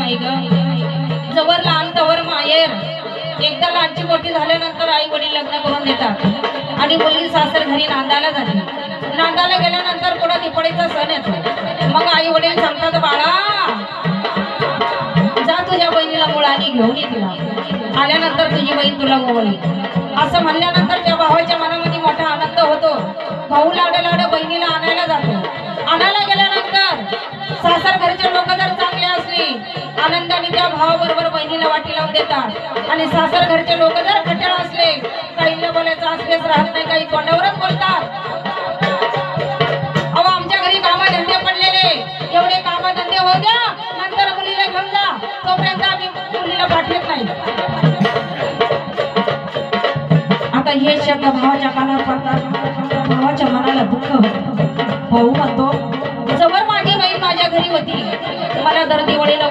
माई ग, जवळ लहान तवर माहेर. एकदा लहानची मोठी झाल्यानंतर आई वडील लग्न करून देतात आणि मुलगी सासर घरी नांदायला जाते. नांदायला गेल्यानंतर पुढे दिपडीचा सण येतो. मग आई वडील सांगतात, बाळा जा तुझ्या बहिणीला मुळाने घेऊन ये, तिला आल्यानंतर तुझी बहीण तुला गोवली. असं म्हणल्यानंतर त्या भावाच्या मनामध्ये मोठा आनंद होतो. भाऊ लाड लाड बहिणीला आणायला जातो. आणायला गेल्यानंतर सासर घरचे लोक जर चांगले असली आनंदाने त्या भावाबरोबर बहिणीला वाटी लावून देतात. आणि सासर घरचे लोक जर खट्याळ असले, काहींना बोलायचं असलेच राहत नाही, काही तोंडावरच बोलतात. अहो आमच्या घरी कामधंदे पडलेले, एवढे कामधंदे होऊ द्या, नंतर मुलीला घेऊन जा, तोपर्यंत आम्ही मुलीला पाठवत नाही. आता हे शब्द भावाच्या कानावर पडतात. भावाच्या मनाला दुःख होतं. भाऊ म्हणतो, जवळ माझी बहीण माझ्या घरी होती, मला दर दिवाळीला